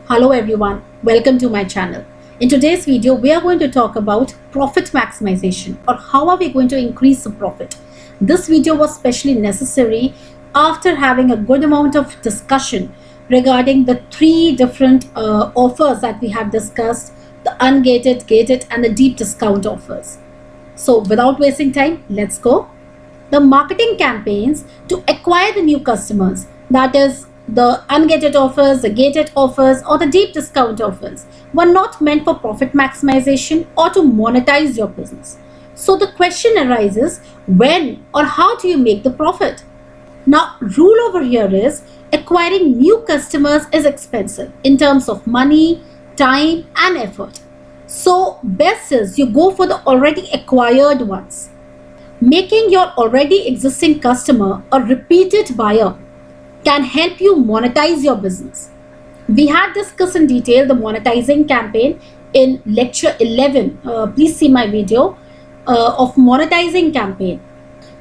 Hello everyone, welcome to my channel. In today's video, we are going to talk about profit maximization, or how are we going to increase the profit. This video was especially necessary after having a good amount of discussion regarding the three different offers that we have discussed: the ungated, gated and the deep discount offers. So without wasting time, let's go. The marketing campaigns to acquire the new customers, that is the ungated offers, the gated offers or the deep discount offers, were not meant for profit maximization or to monetize your business. So the question arises, when or how do you make the profit? Now, rule over here is acquiring new customers is expensive in terms of money, time and effort. So best is you go for the already acquired ones. Making your already existing customer a repeated buyer can help you monetize your business. We had discussed in detail the monetizing campaign in lecture 11. Please see my video of monetizing campaign.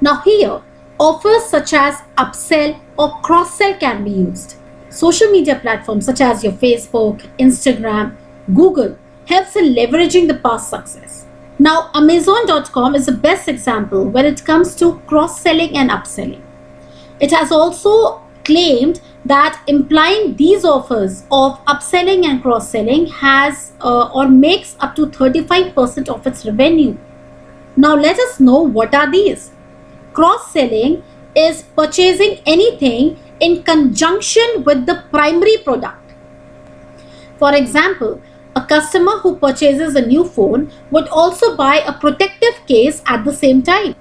Now here, offers such as upsell or cross-sell can be used. Social media platforms such as your Facebook, Instagram, Google helps in leveraging the past success. Now, Amazon.com is the best example when it comes to cross-selling and upselling. It has also claimed that implying these offers of upselling and cross-selling has or makes up to 35% of its revenue. Now let us know what are these. Cross-selling is purchasing anything in conjunction with the primary product. For example, a customer who purchases a new phone would also buy a protective case at the same time.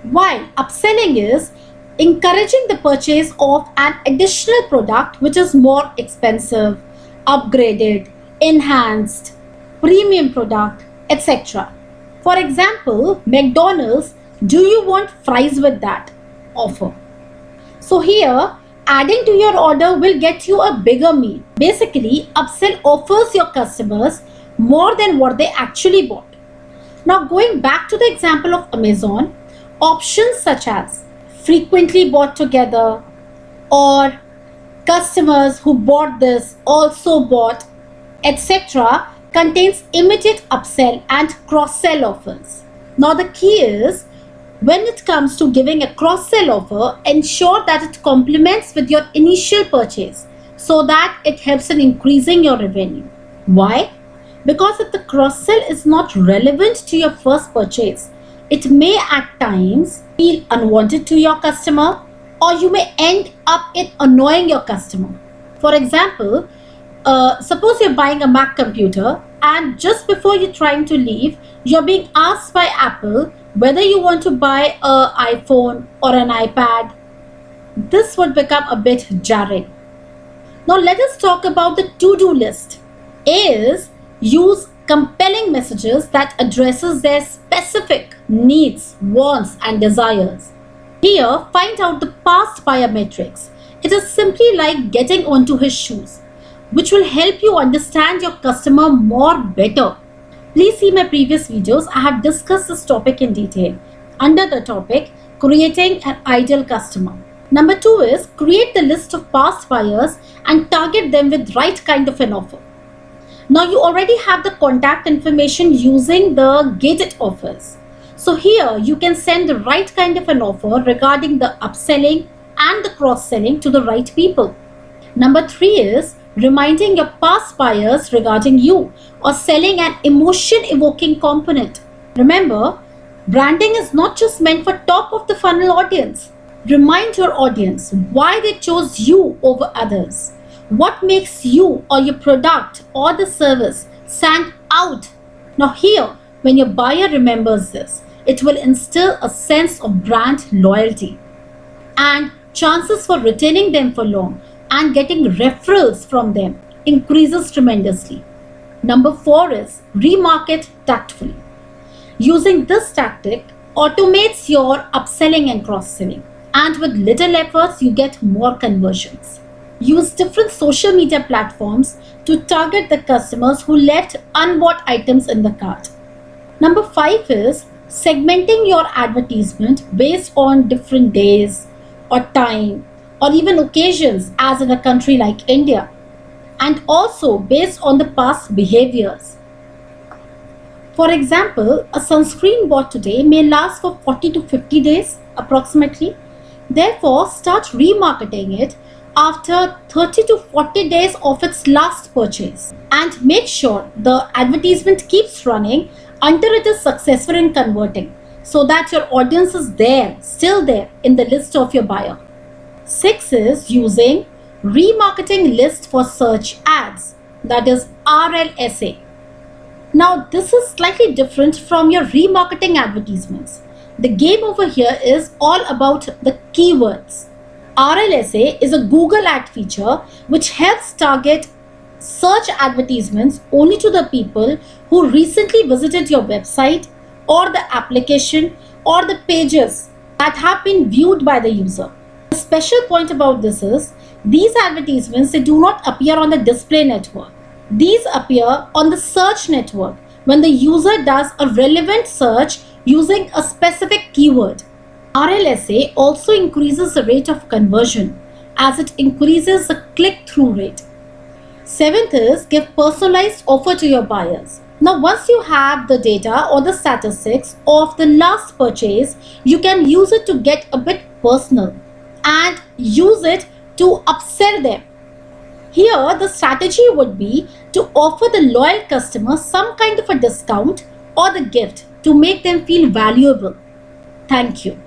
While upselling is encouraging the purchase of an additional product which is more expensive, upgraded, enhanced, premium product, etc. For example, McDonald's, do you want fries with that offer? So here, adding to your order will get you a bigger meal. Basically, upsell offers your customers more than what they actually bought. Now going back to the example of Amazon, options such as frequently bought together or customers who bought this also bought, etc. contains immediate upsell and cross-sell offers. Now the key is, when it comes to giving a cross-sell offer, ensure that it complements with your initial purchase so that it helps in increasing your revenue. Why? Because if the cross-sell is not relevant to your first purchase, it may at times feel unwanted to your customer, or you may end up in annoying your customer. For example, suppose you're buying a Mac computer and just before you're trying to leave, you're being asked by Apple whether you want to buy an iPhone or an iPad. This would become a bit jarring. Now let us talk about the to-do list. A is use compelling messages that addresses their specific needs, wants and desires. Here, find out the past buyer metrics. It is simply like getting onto his shoes, which will help you understand your customer more better. Please see my previous videos. I have discussed this topic in detail under the topic creating an ideal customer. Number 2 is create the list of past buyers and target them with right kind of an offer. Now you already have the contact information using the gated offers. So here you can send the right kind of an offer regarding the upselling and the cross-selling to the right people. Number 3 is reminding your past buyers regarding you or selling an emotion-evoking component. Remember, branding is not just meant for top of the funnel audience. Remind your audience why they chose you over others. What makes you or your product or the service stand out? Now here, when your buyer remembers this, it will instill a sense of brand loyalty, and chances for retaining them for long and getting referrals from them increases tremendously. Number 4 is remarket tactfully. Using this tactic automates your upselling and cross-selling, and with little efforts you get more conversions. Use different social media platforms to target the customers who left unbought items in the cart. Number 5 is segmenting your advertisement based on different days or time or even occasions, as in a country like India. and also based on the past behaviors. For example, a sunscreen bought today may last for 40 to 50 days approximately. Therefore, start remarketing it after 30 to 40 days of its last purchase, and make sure the advertisement keeps running until it is successful in converting, so that your audience is there, still there in the list of your buyer. 6 is using remarketing list for search ads, that is RLSA. Now this is slightly different from your remarketing advertisements. The game over here is all about the keywords. RLSA is a Google ad feature which helps target search advertisements only to the people who recently visited your website or the application or the pages that have been viewed by the user. The special point about this is these advertisements, they do not appear on the display network. These appear on the search network when the user does a relevant search using a specific keyword. RLSA also increases the rate of conversion as it increases the click-through rate. 7th is give personalized offer to your buyers. Now once you have the data or the statistics of the last purchase, you can use it to get a bit personal and use it to upsell them. Here the strategy would be to offer the loyal customer some kind of a discount or the gift to make them feel valuable. Thank you.